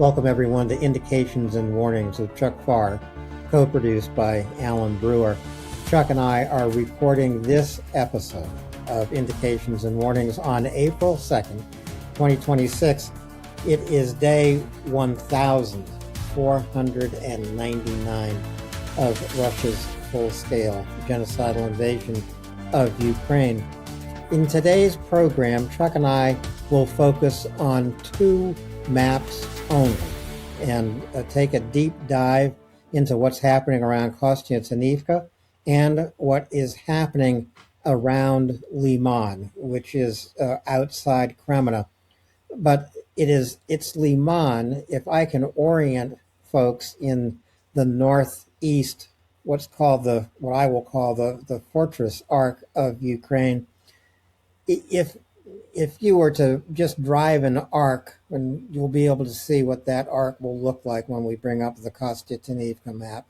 Welcome everyone to Indications and Warnings with Chuck Pfarrer, co-produced by Alan Brewer. Chuck and I are recording this episode of Indications and Warnings on April 2nd, 2026. It is day 1,499 of Russia's full-scale genocidal invasion of Ukraine. In today's program, Chuck and I will focus on two maps only and take a deep dive into what's happening around Kostyantynivka and what is happening around Lyman, which is outside Kreminna. But it's Lyman, if I can orient folks in the northeast, what I will call the fortress arc of Ukraine. If you were to just drive an arc, and you'll be able to see what that arc will look like when we bring up the Kostyantynivka map,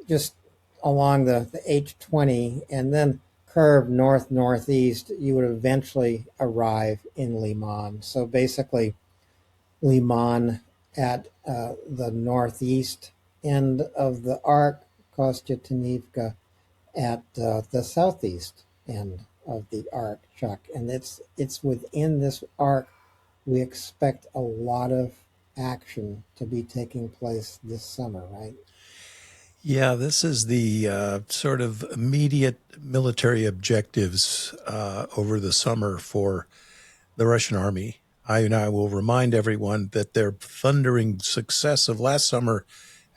just along the H20 and then curve north-northeast, you would eventually arrive in Lyman. So basically, Lyman at the northeast end of the arc, Kostyantynivka at the southeast end of the arc, Chuck. And it's within this arc we expect a lot of action to be taking place this summer, right? Yeah, this is the sort of immediate military objectives over the summer for the Russian army. I will remind everyone that their thundering success of last summer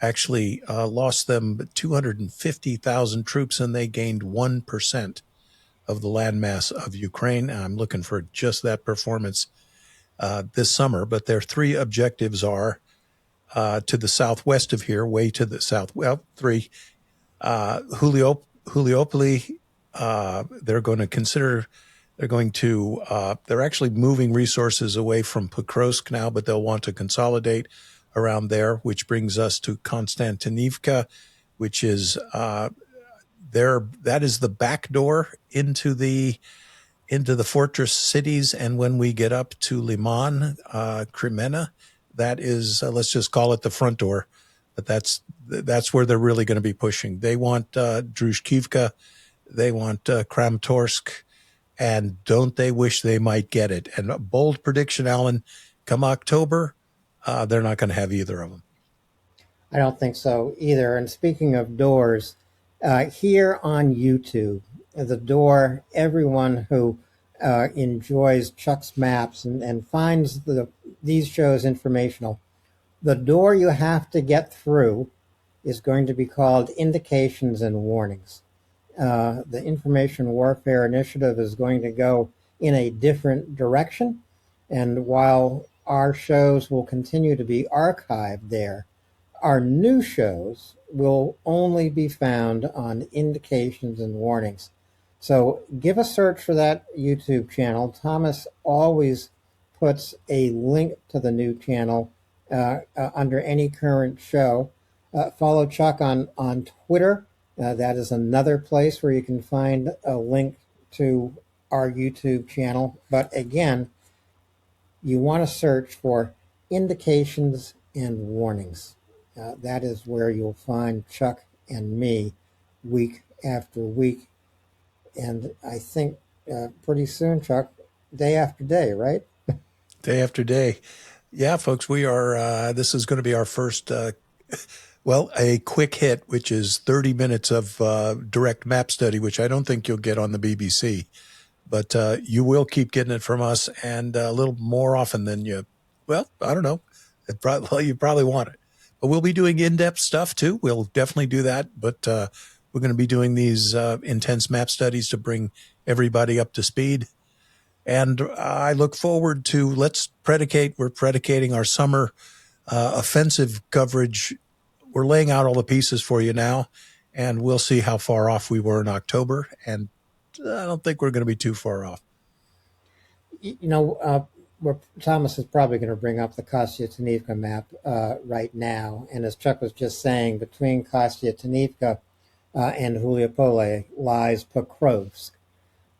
actually lost them 250,000 troops, and they gained 1% of the landmass of Ukraine. I'm looking for just that performance this summer. But their three objectives are to the southwest of here, way to the south. Well, three. Huliopoli, they're actually moving resources away from Pokrovsk now, but they'll want to consolidate around there, which brings us to Kostiantynivka, which is that is the back door into the fortress cities. And when we get up to Lyman, Kreminna, that is, let's just call it the front door, but that's where they're really going to be pushing. They want Druzhkivka, they want Kramatorsk, and don't they wish they might get it? And a bold prediction, Alan, come October, they're not going to have either of them. I don't think so either. And speaking of doors, here on YouTube, the door, everyone who enjoys Chuck's maps and finds these shows informational, the door you have to get through is going to be called Indications and Warnings. The Information Warfare Initiative is going to go in a different direction, and while our shows will continue to be archived there, our new shows will only be found on Indications and Warnings. So give a search for that YouTube channel. Thomas always puts a link to the new channel under any current show. Follow Chuck on Twitter. That is another place where you can find a link to our YouTube channel. But again, you want to search for Indications and Warnings. That is where you'll find Chuck and me week after week. And I think pretty soon, Chuck, day after day, right? Day after day. Yeah, folks, we are, this is going to be our first, a quick hit, which is 30 minutes of direct map study, which I don't think you'll get on the BBC. But you will keep getting it from us, and a little more often than I don't know. You probably want it. But we'll be doing in-depth stuff too. We'll definitely do that. But we're going to be doing these intense map studies to bring everybody up to speed. And I look forward to, we're predicating our summer offensive coverage. We're laying out all the pieces for you now, and we'll see how far off we were in October. And I don't think we're going to be too far off. Thomas is probably going to bring up the Kostyantynivka map right now. And as Chuck was just saying, between Kostyantynivka and Huliopole lies Pokrovsk.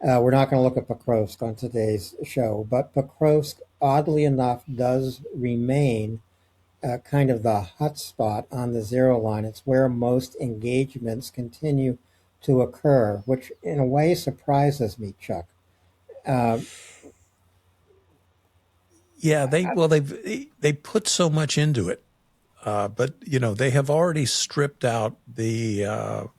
We're not going to look at Pokrovsk on today's show, but Pokrovsk, oddly enough, does remain kind of the hot spot on the zero line. It's where most engagements continue to occur, which in a way surprises me, Chuck. Uh, Yeah, they put so much into it, but they have already stripped out their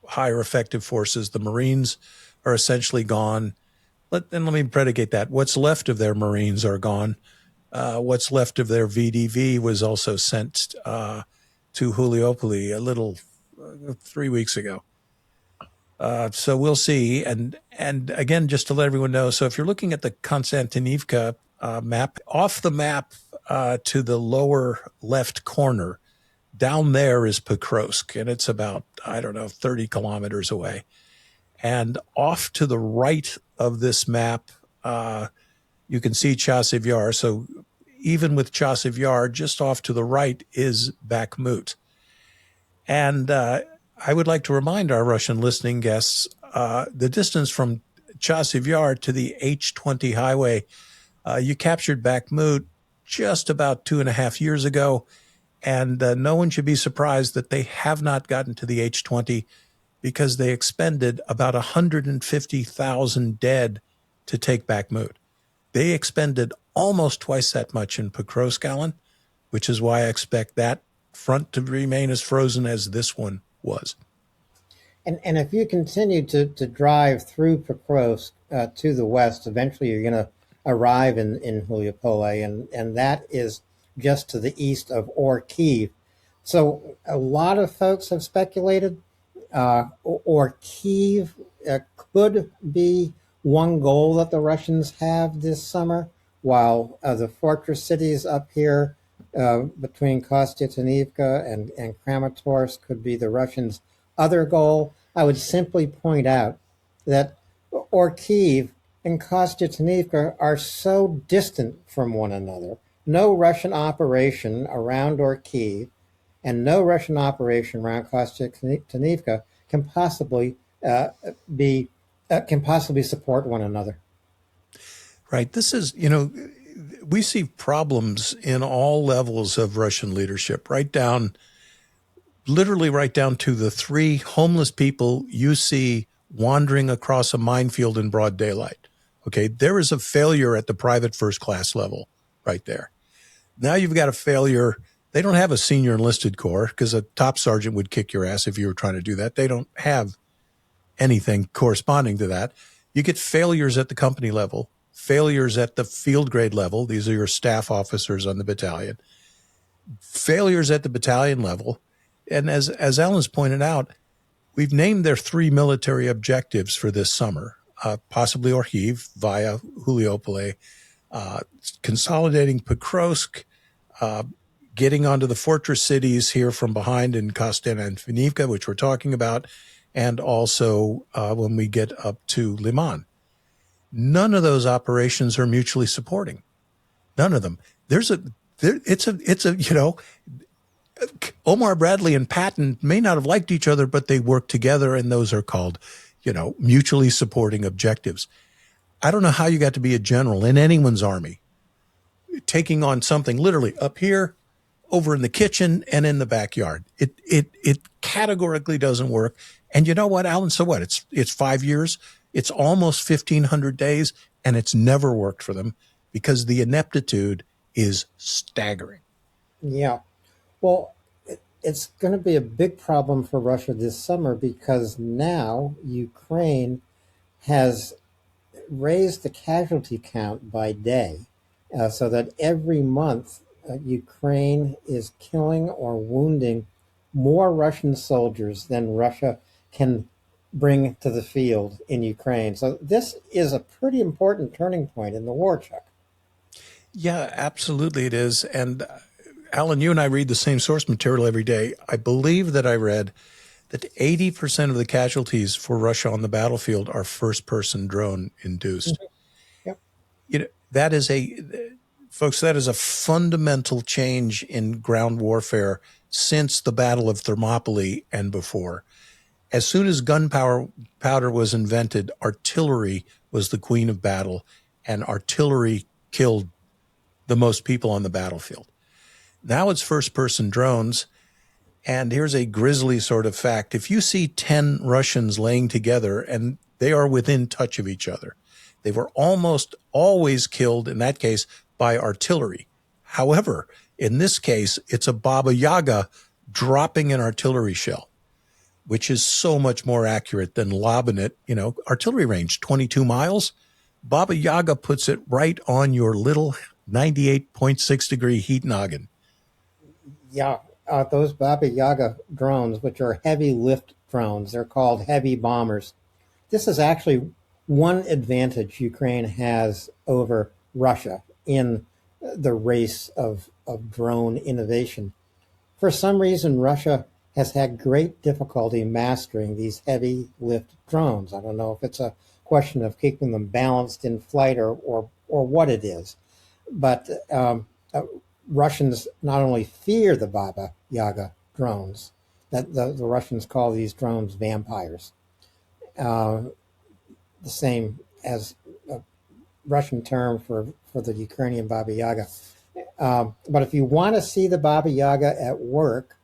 higher effective forces. The Marines are essentially gone. Let me predicate that. What's left of their Marines are gone. What's left of their VDV was also sent to Juliopoli a little 3 weeks ago. So we'll see. And again, just to let everyone know, so if you're looking at the Kostyantynivka map, off the map to the lower left corner, down there is Pokrovsk, and it's about, 30 kilometers away. And off to the right of this map, you can see Chasiv Yar. So even with Chasiv Yar, just off to the right is Bakhmut. And I would like to remind our Russian listening guests the distance from Chasiv Yar to the H-20 highway. You captured Bakhmut just about 2.5 years ago, and no one should be surprised that they have not gotten to the H-20 because they expended about 150,000 dead to take Bakhmut. They expended almost twice that much in Pokrovsk, Alan, which is why I expect that front to remain as frozen as this one was. and if you continue to drive through Pokrovsk to the west, eventually you're going to arrive in Juliopole, and that is just to the east of Kyiv. So a lot of folks have speculated Kyiv could be one goal that the Russians have this summer, while the fortress cities up here between Kostyantynivka and Kramatorsk could be the Russians' other goal. I would simply point out that Kyiv and Kostyantynivka are so distant from one another. No Russian operation around Kyiv and no Russian operation around Kostyantynivka can possibly support one another. Right. This is, we see problems in all levels of Russian leadership, literally right down to the 3 homeless people you see wandering across a minefield in broad daylight. Okay. There is a failure at the private first class level right there. Now you've got a failure. They don't have a senior enlisted corps because a top sergeant would kick your ass if you were trying to do that. They don't have anything corresponding to that. You get failures at the company level, failures at the field grade level. These are your staff officers on the battalion. Failures at the battalion level. And as Alan's pointed out, we've named their 3 military objectives for this summer, possibly Kyiv via Juliopole, consolidating Pokrovsk, getting onto the fortress cities here from behind in Kostyantynivka, which we're talking about, and also when we get up to Lyman. None of those operations are mutually supporting. None of them. Omar Bradley and Patton may not have liked each other, but they work together, and those are called, mutually supporting objectives. I don't know how you got to be a general in anyone's army, taking on something literally up here, over in the kitchen, and in the backyard. It categorically doesn't work. And you know what, Alan? So what? It's 5 years. It's almost 1,500 days, and it's never worked for them because the ineptitude is staggering. Yeah. Well, it's going to be a big problem for Russia this summer because now Ukraine has raised the casualty count by day so that every month Ukraine is killing or wounding more Russian soldiers than Russia can bring to the field in Ukraine. So this is a pretty important turning point in the war, Chuck. Yeah, absolutely it is. And Alan, you and I read the same source material every day. I believe that I read that 80% of the casualties for Russia on the battlefield are first-person drone induced. Mm-hmm. Yep. That is a fundamental change in ground warfare since the Battle of Thermopylae and before. As soon as gunpowder was invented, artillery was the queen of battle, and artillery killed the most people on the battlefield. Now it's first-person drones. And here's a grisly sort of fact. If you see 10 Russians laying together and they are within touch of each other, they were almost always killed, in that case, by artillery. However, in this case, it's a Baba Yaga dropping an artillery shell, which is so much more accurate than lobbing it. Artillery range, 22 miles. Baba Yaga puts it right on your little 98.6-degree heat noggin. Yeah, those Baba Yaga drones, which are heavy lift drones, they're called heavy bombers. This is actually one advantage Ukraine has over Russia in the race of drone innovation. For some reason, Russia has had great difficulty mastering these heavy lift drones. I don't know if it's a question of keeping them balanced in flight or what it is, but Russians not only fear the Baba Yaga drones, that the Russians call these drones vampires, the same as a Russian term for the Ukrainian Baba Yaga. But if you want to see the Baba Yaga at work,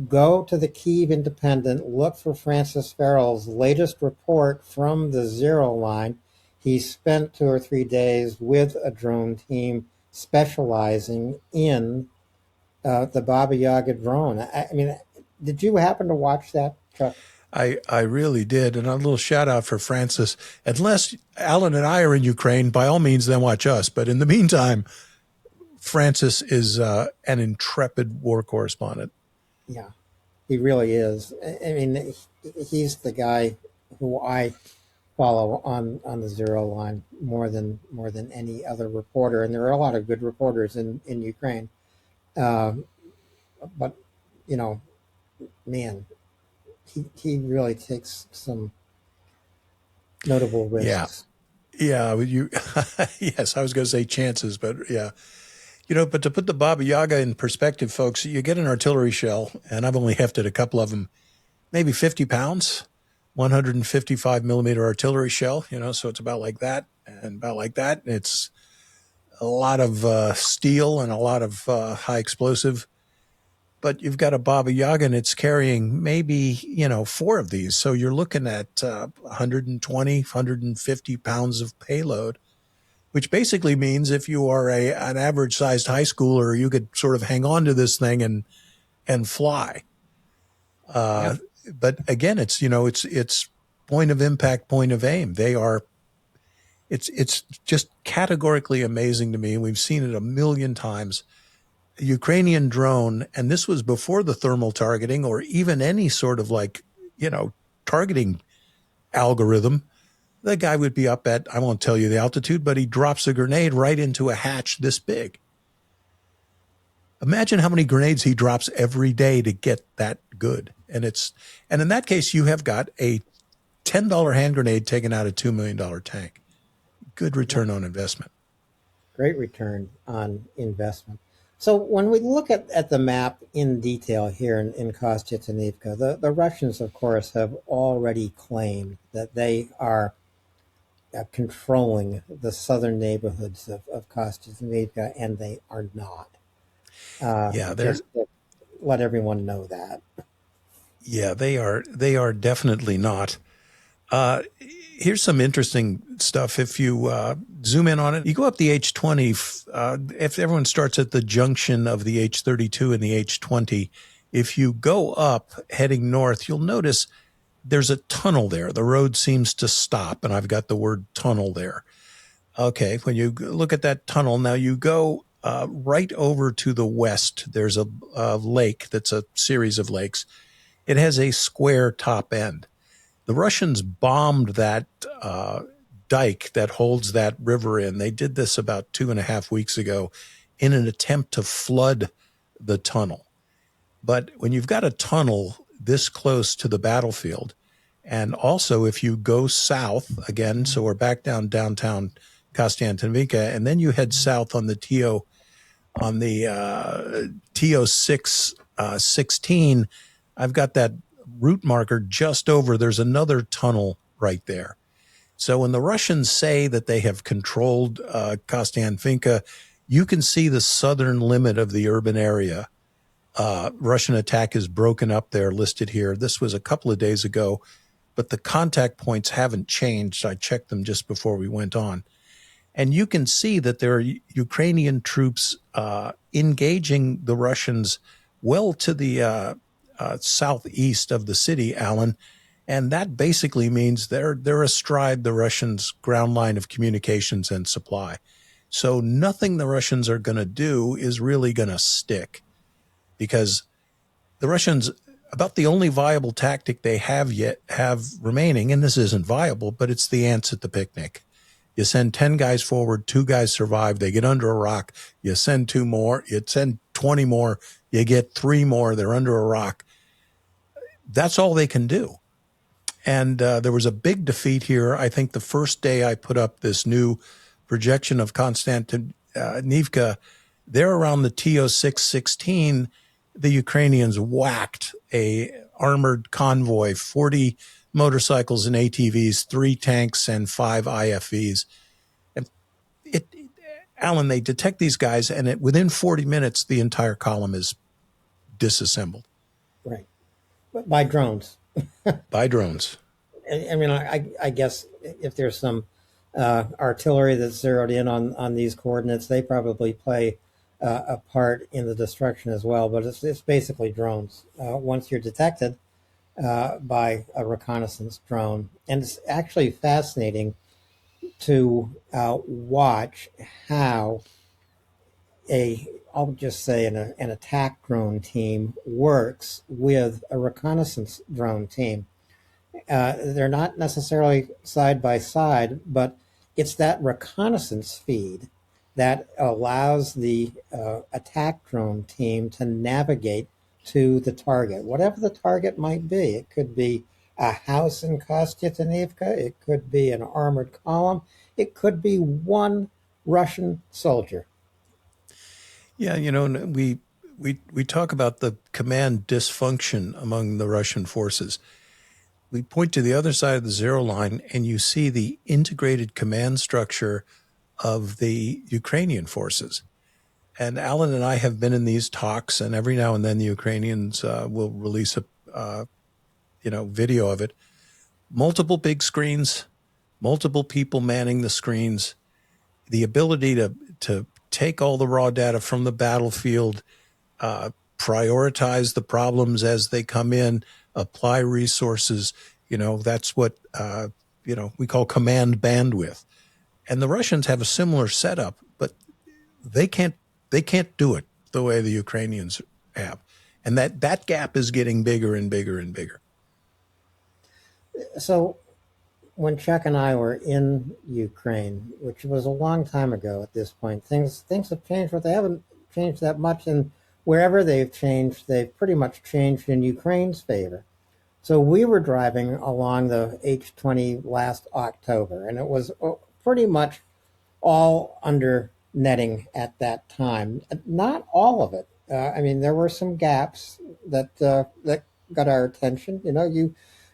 go to the Kyiv Independent, look for Francis Farrell's latest report from the Zero Line. He spent 2 or 3 days with a drone team specializing in the Baba Yaga drone. I mean, did you happen to watch that, Chuck? I really did. And a little shout out for Francis. Unless Alan and I are in Ukraine, by all means, then watch us. But in the meantime, Francis is an intrepid war correspondent. Yeah, he really is. I mean, he's the guy who I follow on the Zero Line more than any other reporter. And there are a lot of good reporters in Ukraine. But, man, he really takes some notable risks. Yeah, you. Yes, I was going to say chances, but yeah. But to put the Baba Yaga in perspective, folks, you get an artillery shell, and I've only hefted a couple of them, maybe 50 pounds, 155 millimeter artillery shell, so it's about like that and about like that. It's a lot of steel and a lot of high explosive. But you've got a Baba Yaga, and it's carrying maybe, 4 of these. So you're looking at 120, 150 pounds of payload, which basically means if you are an average-sized high schooler, you could sort of hang on to this thing and fly. Yeah. But again, it's point of impact, point of aim. It's just categorically amazing to me. We've seen it a million times. A Ukrainian drone, and this was before the thermal targeting or even any sort of targeting algorithm. The guy would be up at, I won't tell you the altitude, but he drops a grenade right into a hatch this big. Imagine how many grenades he drops every day to get that good. And in that case, you have got a $10 hand grenade taken out a $2 million tank. Good return on investment. Great return on investment. So when we look at the map in detail here in Kostyantynivka, the Russians, of course, have already claimed that they are controlling the southern neighborhoods of Kostyantynivka, and they are not. Just to let everyone know that. Yeah, they are definitely not. Here's some interesting stuff. If you zoom in on it, you go up the H20. If everyone starts at the junction of the H32 and the H20, if you go up heading north, you'll notice there's a tunnel there. The road seems to stop, and I've got the word tunnel there. Okay, when you look at that tunnel, now you go right over to the west. There's a lake that's a series of lakes. It has a square top end. The Russians bombed that dike that holds that river in. They did this about 2.5 weeks ago in an attempt to flood the tunnel. But when you've got a tunnel this close to the battlefield, and also if you go south again, so we're back downtown Kostiantynivka, and then you head south on the TO 16, I've got that route marker just over. There's another tunnel right there. So when the Russians say that they have controlled Kostiantynivka, You can see the southern limit of the urban area. Russian attack is broken up there, listed here. This was a couple of days ago, but the contact points haven't changed. I checked them just before we went on. And you can see that there are Ukrainian troops engaging the Russians well to the southeast of the city, Alan. And that basically means they're astride the Russians' ground line of communications and supply. So nothing the Russians are going to do is really going to stick, because the Russians, about the only viable tactic they have remaining, and this isn't viable, but it's the ants at the picnic. You send 10 guys forward, 2 guys survive, they get under a rock, you send 2 more, you send 20 more, you get 3 more, they're under a rock. That's all they can do. And there was a big defeat here. I think the first day I put up this new projection of Kostyantynivka, there around the TO616, the Ukrainians whacked a armored convoy, 40 motorcycles and ATVs, 3 tanks, and 5 IFVs. And Alan, they detect these guys, and within 40 minutes, the entire column is disassembled. Right. But by drones. By drones. I mean, I guess if there's some artillery that's zeroed in on these coordinates, they probably play a part in the destruction as well. But it's basically drones. Once you're detected by a reconnaissance drone, and it's actually fascinating to watch how I'll just say an attack drone team works with a reconnaissance drone team. They're not necessarily side by side, but it's that reconnaissance feed that allows the attack drone team to navigate to the target, whatever the target might be. It could be a house in Kostyantynivka, it could be an armored column, it could be one Russian soldier. Yeah, we talk about the command dysfunction among the Russian forces. We point to the other side of the zero line, and you see the integrated command structure of the Ukrainian forces. And Alan and I have been in these talks, and every now and then the Ukrainians will release a video of it. Multiple big screens, multiple people manning the screens, the ability to take all the raw data from the battlefield, prioritize the problems as they come in, apply resources. That's what we call command bandwidth. And the Russians have a similar setup, but they can't do it the way the Ukrainians have. And that gap is getting bigger and bigger and bigger. So when Chuck and I were in Ukraine, which was a long time ago at this point, things have changed, but they haven't changed that much. And wherever they've changed, they've pretty much changed in Ukraine's favor. So we were driving along the H20 last October, and it was pretty much all under netting at that time. Not all of it. I mean, there were some gaps that got our attention.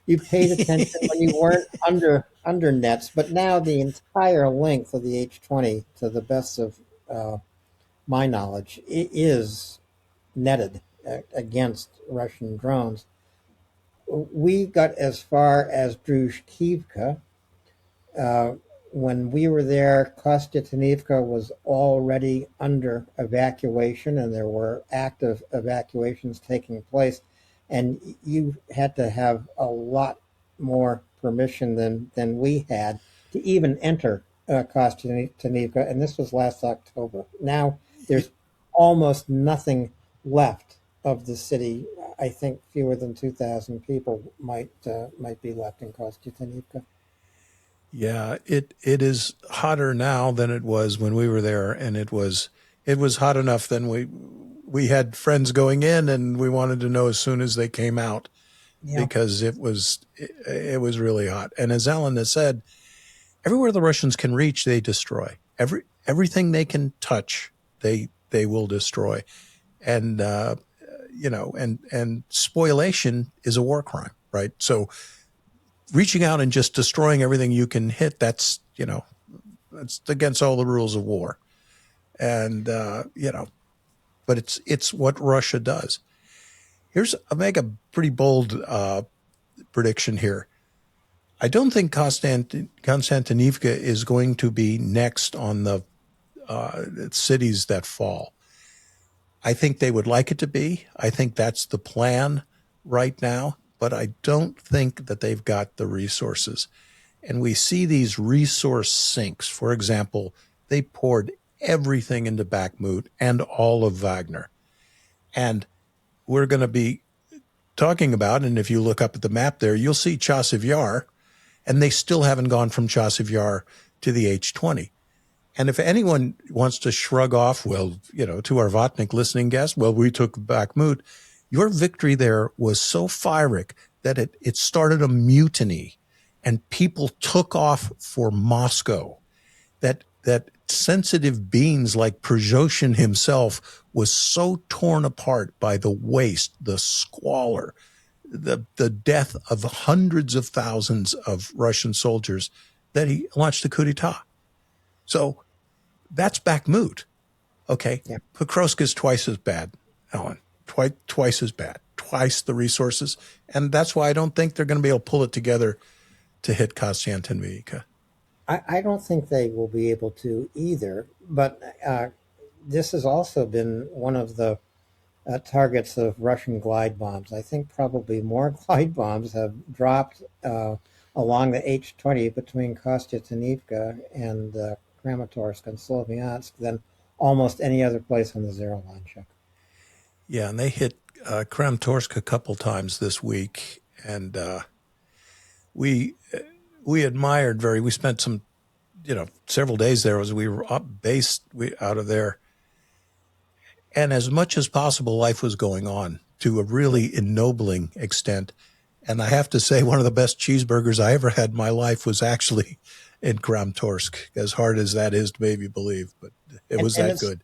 You paid attention when you weren't under nets, but now the entire length of the H20, to the best of my knowledge, is netted against Russian drones. We got as far as Druzhkivka. When we were there, Kostyantynivka was already under evacuation, and there were active evacuations taking place. And you had to have a lot more permission than we had to even enter Kostyantynivka, and this was last October. Now there's almost nothing left of the city. I think fewer than 2,000 people might be left in Kostyantynivka. Yeah, it is hotter now than it was when we were there, and it was hot enough then we had friends going in, and we wanted to know as soon as they came out, because it was really hot. And as Alan has said, everywhere the Russians can reach, they destroy. Everything they can touch, they will destroy. And and spoliation is a war crime, right? So reaching out and just destroying everything you can hit, that's against all the rules of war. And, but it's what Russia does. I'll make a pretty bold prediction here. I don't think Konstantinivka is going to be next on the cities that fall. I think they would like it to be. I think that's the plan right now, but I don't think that they've got the resources. And we see these resource sinks. For example, they poured everything into Bakhmut and all of Wagner. And we're going to be talking about, and if you look up at the map there, you'll see Chasiv Yar, and they still haven't gone from Chasiv Yar to the H-20. And if anyone wants to shrug off, well, to our Vatnik listening guest, well, we took Bakhmut. Your victory there was so fiery that it started a mutiny, and people took off for Moscow. That sensitive beings like Prigozhin himself was so torn apart by the waste, the squalor, the death of hundreds of thousands of Russian soldiers that he launched a coup d'etat. So that's Bakhmut. Okay. Yeah. Pokrovsk is twice as bad, Ellen. Twice as bad. Twice the resources. And that's why I don't think they're going to be able to pull it together to hit Kostyantynivka. I don't think they will be able to either, but this has also been one of the targets of Russian glide bombs. I think probably more glide bombs have dropped along the H-20 between Kostyantynivka and Kramatorsk and Sloviansk than almost any other place on the Zero line, Chuck. Yeah, and they hit Kramatorsk a couple times this week, and we admired we spent some, several days there as we were based out of there. And as much as possible, life was going on to a really ennobling extent. And I have to say, one of the best cheeseburgers I ever had in my life was actually in Kramatorsk, as hard as that is to maybe believe, but it was that good.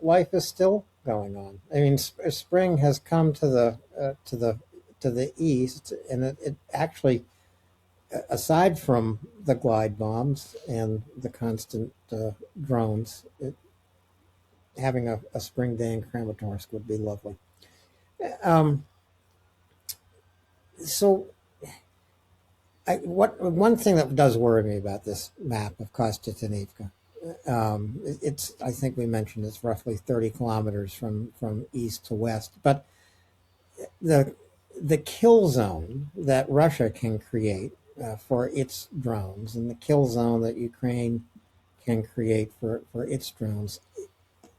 Life is still going on. I mean, spring has come to the east, and it actually, aside from the glide bombs and the constant drones, having a spring day in Kramatorsk would be lovely. So, one thing that does worry me about this map of Kostyantynivka, I think we mentioned it's roughly 30 kilometers from east to west, but the kill zone that Russia can create for its drones, and the kill zone that Ukraine can create for its drones,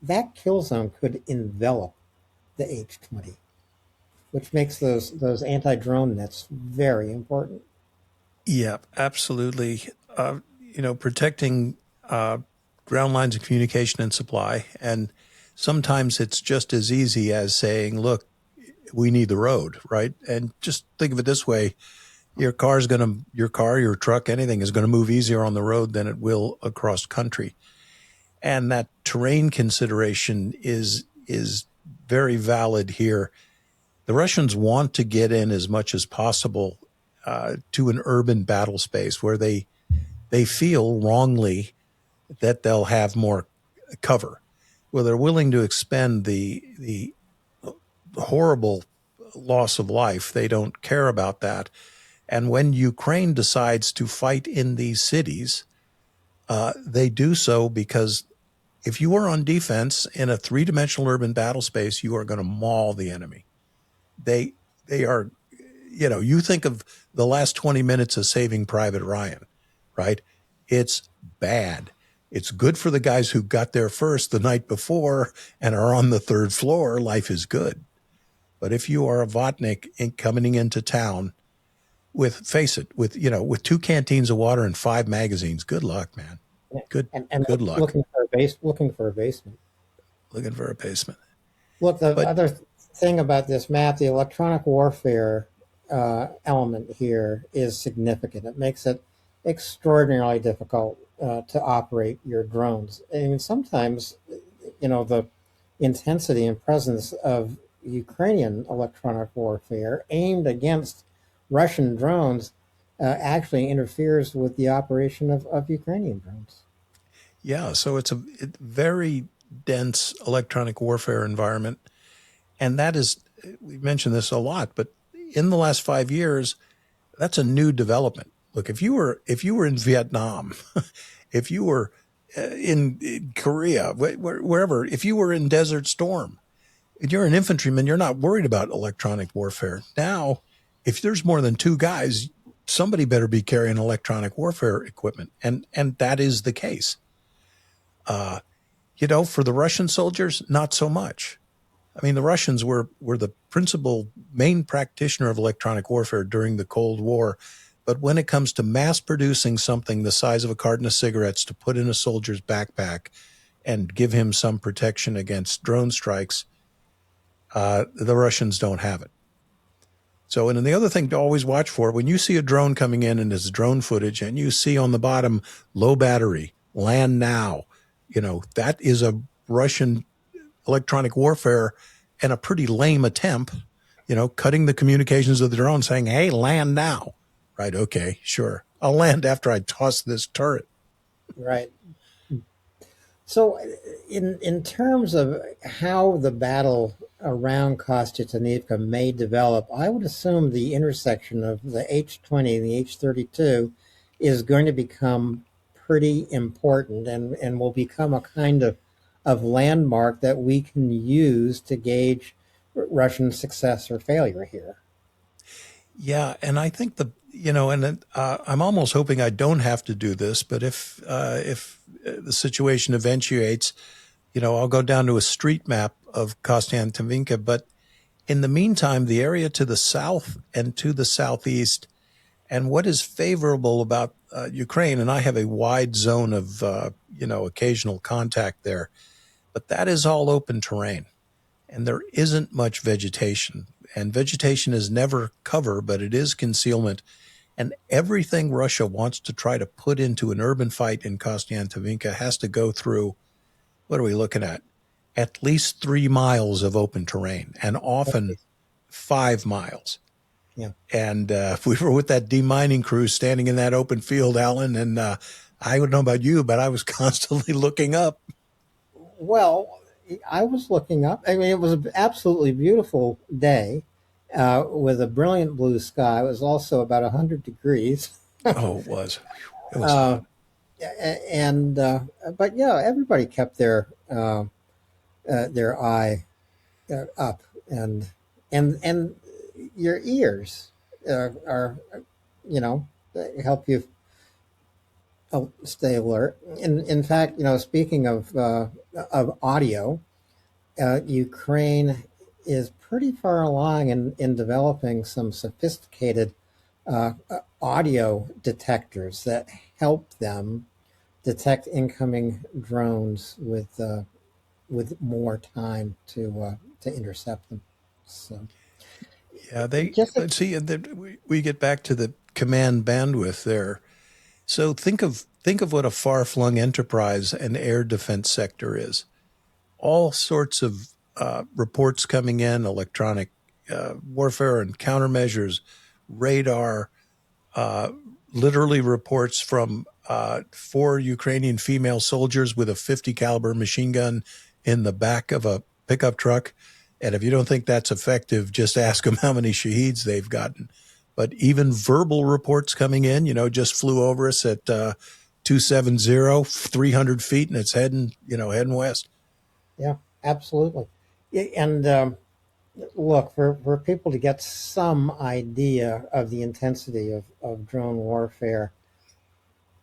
that kill zone could envelop the H-20, which makes those anti-drone nets very important. Yeah, absolutely. Protecting ground lines of communication and supply, and sometimes it's just as easy as saying, look, we need the road, right? And just think of it this way. Your car, your truck, anything is going to move easier on the road than it will across country. And that terrain consideration is very valid here. The Russians want to get in as much as possible to an urban battle space where they feel wrongly that they'll have more cover, where they're willing to expend the horrible loss of life. They don't care about that. And when Ukraine decides to fight in these cities, they do so because if you are on defense in a three-dimensional urban battle space, you are going to maul the enemy. They are, you think of the last 20 minutes of Saving Private Ryan, right? It's bad. It's good for the guys who got there first the night before and are on the third floor. Life is good. But if you are a Vatnik coming into town with 2 canteens of water and 5 magazines, good luck, man. Good luck. Looking for a basement. Looking for a basement. Look, other thing about this map, the electronic warfare element here is significant. It makes it extraordinarily difficult to operate your drones. I mean, sometimes, the intensity and presence of Ukrainian electronic warfare aimed against Russian drones actually interferes with the operation of Ukrainian drones. Yeah, so it's a very dense electronic warfare environment, and that is, we mentioned this a lot, but in the last 5 years, that's a new development. Look, if you were in Vietnam, if you were in Korea, wherever, if you were in Desert Storm, and you're an infantryman, you're not worried about electronic warfare. Now, if there's more than two guys, somebody better be carrying electronic warfare equipment, and that is the case. Uh, for the Russian soldiers, not so much. I mean, the Russians were the principal main practitioner of electronic warfare during the Cold War. But when it comes to mass producing something the size of a carton of cigarettes to put in a soldier's backpack and give him some protection against drone strikes, the Russians don't have it. So, and then the other thing to always watch for, when you see a drone coming in and it's drone footage and you see on the bottom, low battery, land now, that is a Russian electronic warfare and a pretty lame attempt, cutting the communications of the drone saying, hey, land now. Right. Okay, sure. I'll land after I toss this turret. Right. So, in terms of how the battle around Kostyantynivka may develop, I would assume the intersection of the H-20 and the H-32 is going to become pretty important and will become a kind of landmark that we can use to gauge Russian success or failure here. Yeah, and I think I'm almost hoping I don't have to do this, but if the situation eventuates, I'll go down to a street map of Kostiantynivka. But in the meantime, the area to the south and to the southeast, and what is favorable about Ukraine, and I have a wide zone of occasional contact there, but that is all open terrain, and there isn't much vegetation. And vegetation is never cover, but it is concealment. And everything Russia wants to try to put into an urban fight in Kostyantynivka has to go through, what are we looking at? At least 3 miles of open terrain, and often 5 miles. Yeah. And we were with that demining crew standing in that open field, Alan, and I don't know about you, but I was constantly looking up. Well, I was looking up. I mean, it was an absolutely beautiful day with a brilliant blue sky. It was also about 100 degrees. Oh, it was. It was Uh, hot. and But yeah, everybody kept their eye up, and your ears are help you stay alert. In fact, speaking of audio, Ukraine is pretty far along in developing some sophisticated audio detectors that help them detect incoming drones with more time to intercept them. So Yeah, just a, but see, we get back to the command bandwidth there. So think of what a far-flung enterprise an air defense sector is. All sorts of reports coming in, electronic warfare and countermeasures, radar, uh, literally reports from 4 Ukrainian female soldiers with a 50 caliber machine gun in the back of a pickup truck. And if you don't think that's effective, just ask them how many shaheeds they've gotten. But even verbal reports coming in, just flew over us at 270, 300 feet, and it's heading west. yeah, absolutely. And look, for people to get some idea of the intensity of drone warfare,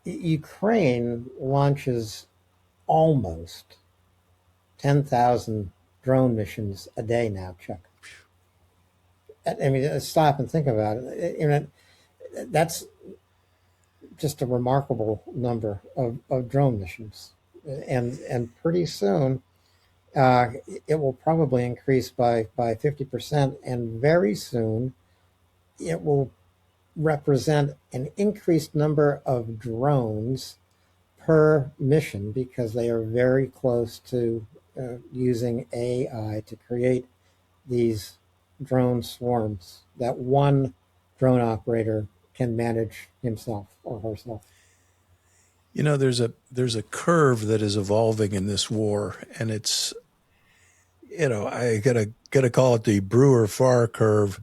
Ukraine launches almost 10,000 drone missions a day now, Chuck. I mean, stop and think about it. That's just a remarkable number of drone missions. And pretty soon, uh, it will probably increase by 50%. And very soon, it will represent an increased number of drones per mission because they are very close to using AI to create these drone swarms that one drone operator can manage himself or herself. There's a curve that is evolving in this war, and it's I gotta call it the Brewer-Farr curve.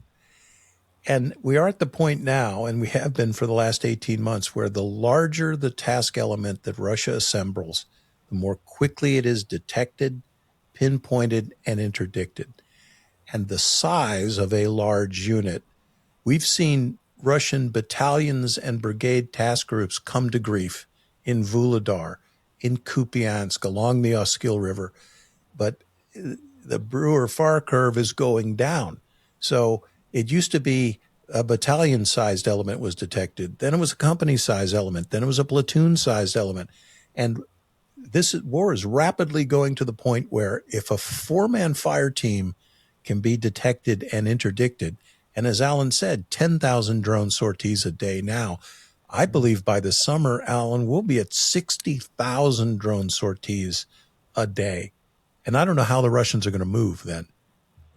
And we are at the point now, and we have been for the last 18 months, where the larger the task element that Russia assembles, the more quickly it is detected, pinpointed, and interdicted. And the size of a large unit, we've seen Russian battalions and brigade task groups come to grief in Vuhledar, in Kupiansk, along the Oskil River. But the Brewer-Farr curve is going down. So it used to be a battalion-sized element was detected. Then it was a company-sized element. Then it was a platoon-sized element. And this war is rapidly going to the point where if a four-man fire team can be detected and interdicted, and as Alan said, 10,000 drone sorties a day now, I believe by the summer, Alan, we'll be at 60,000 drone sorties a day. And I don't know how the Russians are going to move then.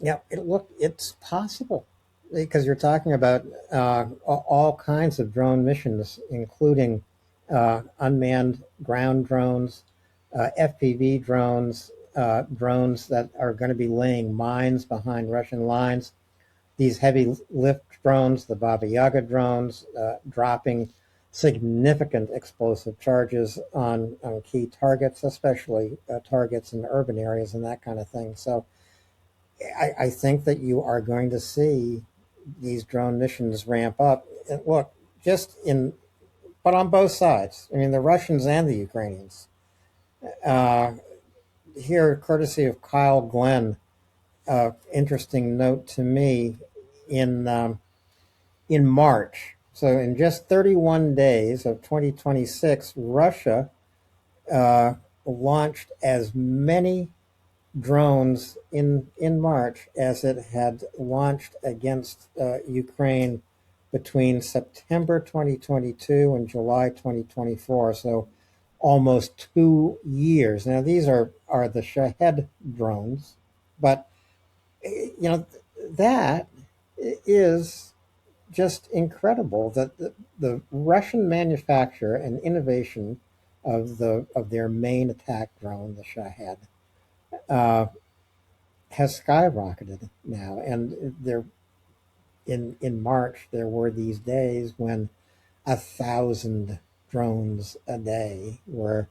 Yeah, it's possible because you're talking about all kinds of drone missions, including unmanned ground drones, FPV drones, drones that are going to be laying mines behind Russian lines. These heavy lift drones, the Baba Yaga drones, dropping significant explosive charges on key targets, especially targets in urban areas and that kind of thing. So I think that you are going to see these drone missions ramp up. And look, but on both sides. I mean, the Russians and the Ukrainians. Uh, Here, courtesy of Kyle Glenn, interesting note to me in March. So, in just 31 days of 2026, Russia uh, launched as many drones in March as it had launched against Ukraine between September 2022 and July 2024. So almost 2 years. Now these are the Shahed drones, but that is just incredible that the Russian manufacture and innovation of their main attack drone, the Shahed, uh, has skyrocketed now. And there in March there were these days when 1,000 drones a day were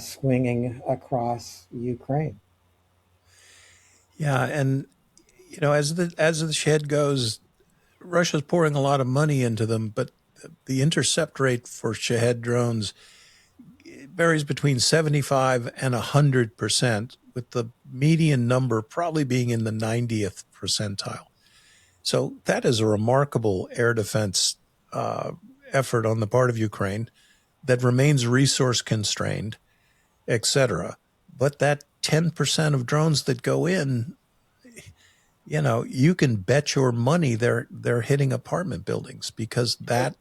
swinging across Ukraine. Yeah, and as the shed goes, Russia's pouring a lot of money into them, but the intercept rate for Shahed drones varies between 75 and 100%, with the median number probably being in the 90th percentile. So that is a remarkable air defense effort on the part of Ukraine that remains resource constrained, etc. But that 10% of drones that go in, you can bet your money they're hitting apartment buildings, because that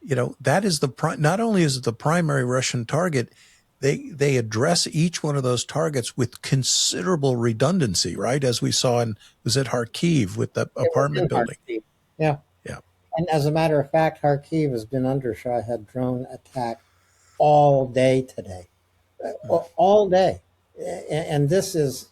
is not only is it the primary Russian target, they address each one of those targets with considerable redundancy, right? As we saw was it Kharkiv with the It was apartment in building. Kharkiv. Yeah. Yeah. And as a matter of fact, Kharkiv has been under Shahed drone attack all day today. All day. And this is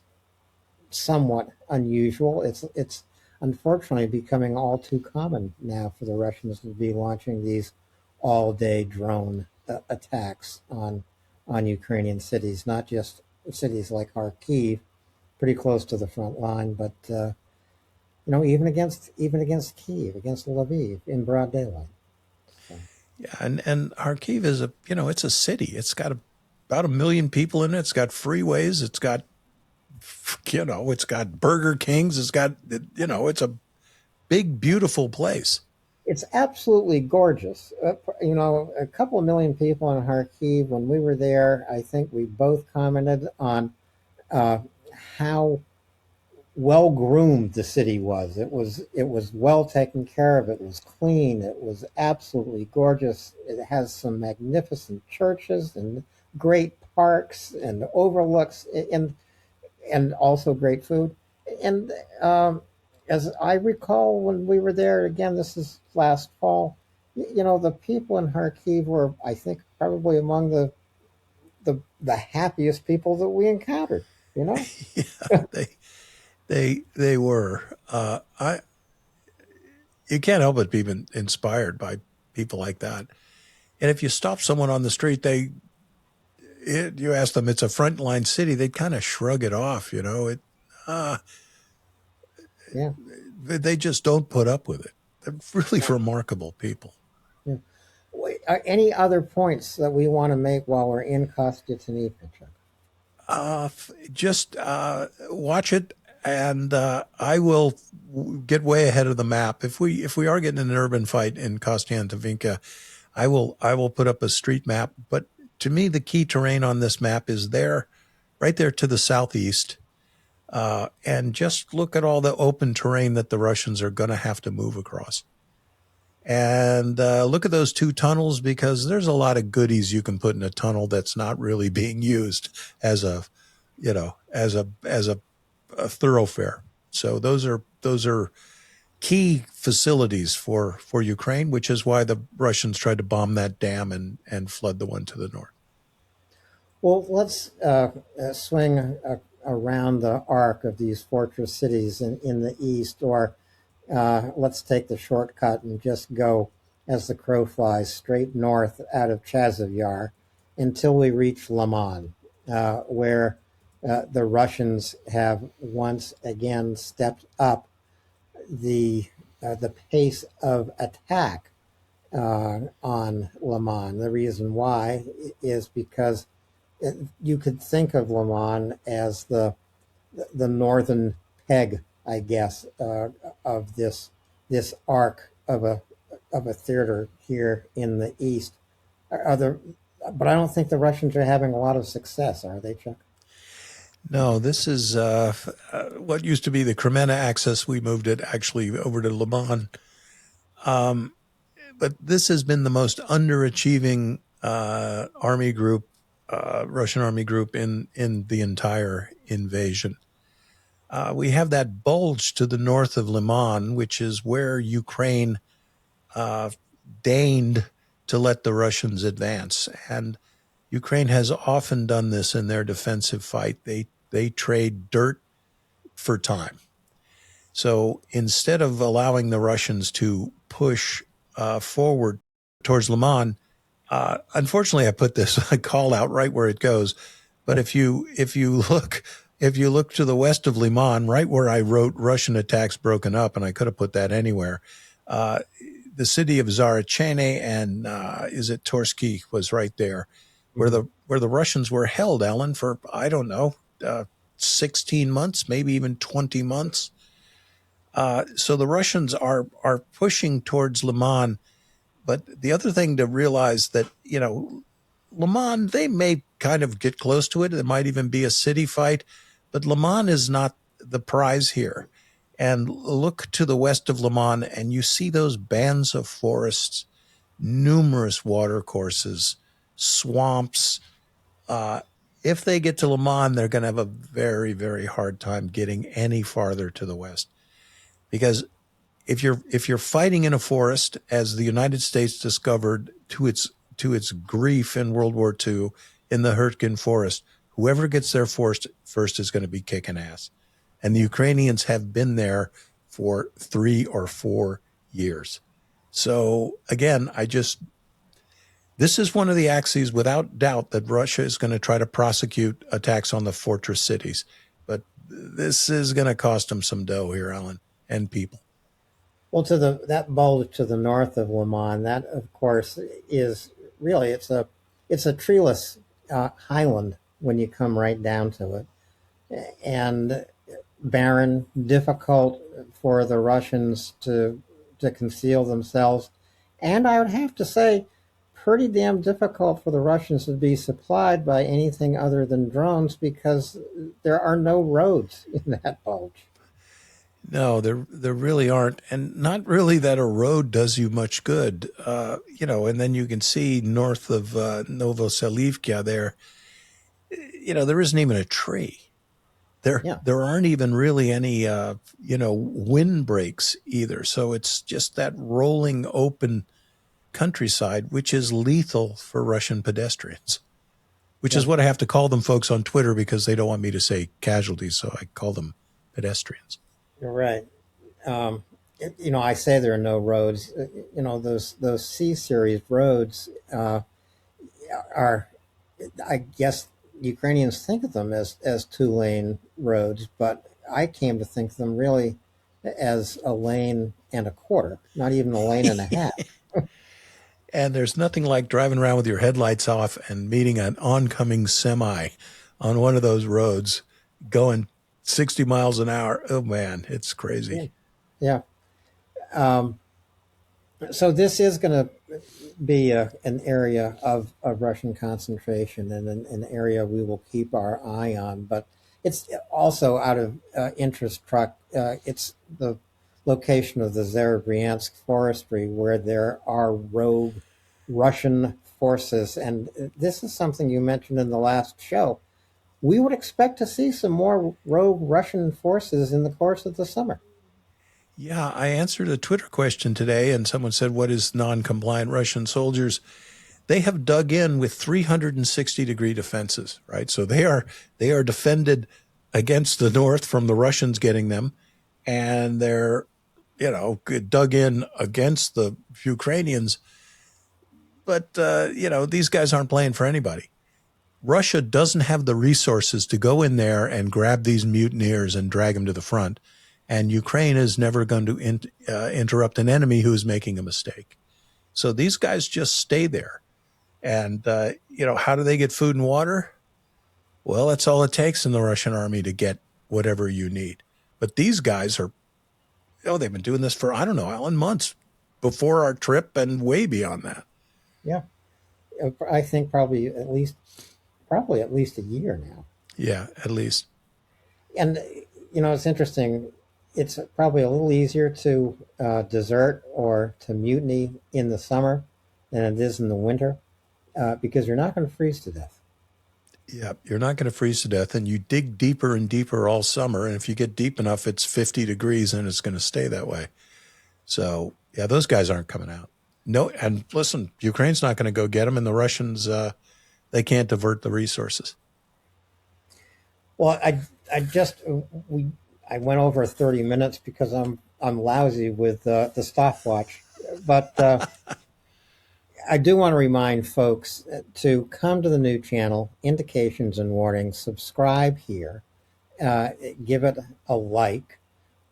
somewhat unusual. It's unfortunately becoming all too common now for the Russians to be launching these all-day drone attacks on Ukrainian cities, not just cities like Kharkiv, pretty close to the front line, but even against Kyiv, against Lviv in broad daylight. So, Yeah, and Kharkiv is it's a city. It's got about 1 million people in it. It's got freeways. It's got Burger Kings. It's a big, beautiful place. it's absolutely gorgeous. A couple of million people in Kharkiv. When we were there, I think we both commented on uh, how well groomed the city was. It was well taken care of. It was clean. It was absolutely gorgeous. It has some magnificent churches and great parks and overlooks and also great food. And as I recall, when we were there again, this is last fall. The people in Kharkiv were, I think, probably among the happiest people that we encountered. You know, Yeah, they were. I You can't help but be inspired by people like that. And if you stop someone on the street, you ask them, it's a frontline city, they'd kind of shrug it off. Uh, yeah, they just don't put up with it. They're really yeah. remarkable people. Yeah. Wait, any other points that we want to make while we're in Kostyantynivka, Chuck? Just watch it, and I will get way ahead of the map. If we are getting in an urban fight in Kostiantynivka, I will put up a street map. But to me, the key terrain on this map is there, right there to the southeast. And just look at all the open terrain that the Russians are going to have to move across. And look at those two tunnels, because there's a lot of goodies you can put in a tunnel that's not really being used as a thoroughfare. So those are key facilities for Ukraine, which is why the Russians tried to bomb that dam and flood the one to the north. Well, let's swing around the arc of these fortress cities in the east, or let's take the shortcut and just go as the crow flies straight north out of Chasiv Yar until we reach Liman, where the Russians have once again stepped up the pace of attack on Liman. The reason why is because you could think of Liman as the northern peg, I guess, of this arc of a theater here in the east. But I don't think the Russians are having a lot of success, are they, Chuck? No, this is what used to be the Kremenna axis. We moved it actually over to Liman. But this has been the most underachieving army group, Russian army group in the entire invasion. We have that bulge to the north of Liman, which is where Ukraine uh, deigned to let the Russians advance. And Ukraine has often done this in their defensive fight. They trade dirt for time. So instead of allowing the Russians to push forward towards Liman, unfortunately, I put this call out right where it goes. But if you look to the west of Liman, right where I wrote Russian attacks broken up, and I could have put that anywhere, uh, the city of Zarachene and is it Torsky was right there, Mm-hmm. where the Russians were held, Alan, for I don't know, 16 months, maybe even 20 months. So the Russians are pushing towards Liman. But the other thing to realize that, Liman, they may kind of get close to it. It might even be a city fight, but Liman is not the prize here. And look to the west of Liman, and you see those bands of forests, numerous water courses, swamps. Uh, if they get to Liman, they're going to have a very, very hard time getting any farther to the west, because if you're fighting in a forest, as the United States discovered to its grief in World War II in the Hurtgen forest, whoever gets there first is going to be kicking ass. And the Ukrainians have been there for 3 or 4 years. So again, this is one of the axes without doubt that Russia is going to try to prosecute attacks on the fortress cities. But this is going to cost them some dough here, Alan, and people. Well, to that bulge to the north of Liman, that of course is really it's a treeless highland when you come right down to it, and barren, difficult for the Russians to conceal themselves, and I would have to say, pretty damn difficult for the Russians to be supplied by anything other than drones because there are no roads in that bulge. No, there really aren't, and not really that a road does you much good. And then you can see north of Novoselivka there, there isn't even a tree. There Yeah. there aren't even really any windbreaks either. So it's just that rolling open countryside, which is lethal for Russian pedestrians, which is what I have to call them, folks, on Twitter, because they don't want me to say casualties, so I call them pedestrians. You're right. I say there are no roads. Those C series roads are, I guess, Ukrainians think of them as 2-lane roads, but I came to think of them really as a lane and a quarter, not even a lane and a half. And there's nothing like driving around with your headlights off and meeting an oncoming semi on one of those roads going 60 miles an hour. Oh, man, it's crazy. Yeah. So this is going to be an area of Russian concentration and an area we will keep our eye on. But it's also out of interest, Chuck. It's the location of the Zerebryansk forestry where there are rogue Russian forces. And this is something you mentioned in the last show. We would expect to see some more rogue Russian forces in the course of the summer. Yeah, I answered a Twitter question today, and someone said, what is non-compliant Russian soldiers? They have dug in with 360-degree defenses, right? So they are defended against the north from the Russians getting them, and they're, dug in against the Ukrainians. But, these guys aren't playing for anybody. Russia doesn't have the resources to go in there and grab these mutineers and drag them to the front. And Ukraine is never going to interrupt an enemy who is making a mistake. So these guys just stay there. And, how do they get food and water? Well, that's all it takes in the Russian army to get whatever you need. But these guys are, they've been doing this for, I don't know, Alan, months before our trip and way beyond that. Yeah. I think probably at least a year now. Yeah, at least. And, it's interesting. It's probably a little easier to desert or to mutiny in the summer than it is in the winter because you're not going to freeze to death. Yeah, you're not going to freeze to death, and you dig deeper and deeper all summer, and if you get deep enough, it's 50 degrees, and it's going to stay that way. So, yeah, those guys aren't coming out. No, and listen, Ukraine's not going to go get them, and the Russians, they can't divert the resources. Well, I went over 30 minutes because I'm lousy with the stopwatch, but I do want to remind folks to come to the new channel, Indications and Warnings, subscribe here, give it a like,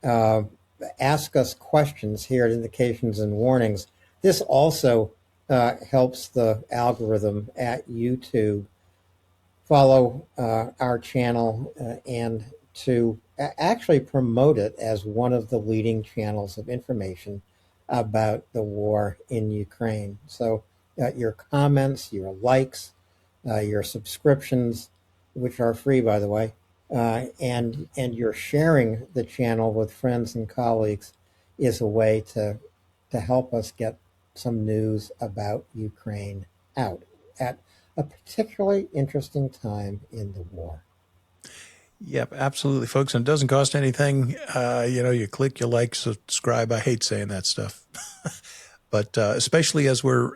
ask us questions here at Indications and Warnings. This also helps the algorithm at YouTube follow our channel and to actually promote it as one of the leading channels of information about the war in Ukraine. So your comments, your likes, your subscriptions, which are free, by the way, and your sharing the channel with friends and colleagues is a way to help us get some news about Ukraine out at a particularly interesting time in the war. Yep, absolutely, folks. And it doesn't cost anything. You click, you like, subscribe. I hate saying that stuff, but especially as we're,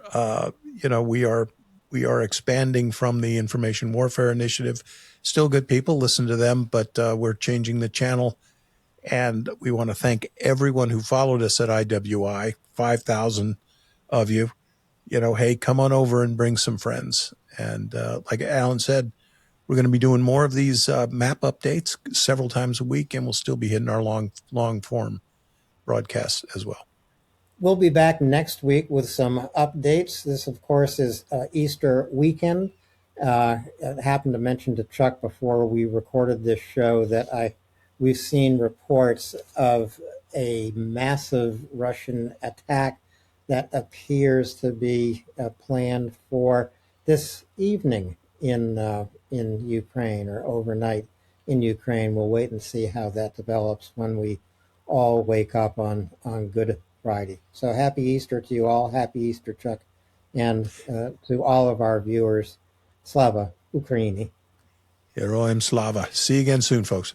we are expanding from the Information Warfare Initiative. Still good people, listen to them, but we're changing the channel. And we want to thank everyone who followed us at IWI, 5,000 of you. Hey, come on over and bring some friends. And like Alan said, we're going to be doing more of these map updates several times a week, and we'll still be hitting our long form broadcasts as well. We'll be back next week with some updates. This, of course, is Easter weekend. I happened to mention to Chuck before we recorded this show that we've seen reports of a massive Russian attack that appears to be planned for this evening in Ukraine or overnight in Ukraine. We'll wait and see how that develops when we all wake up on Good Friday. So happy Easter to you all. Happy Easter, Chuck. And to all of our viewers, Slava Ukraini. Heroyam Slava. See you again soon, folks.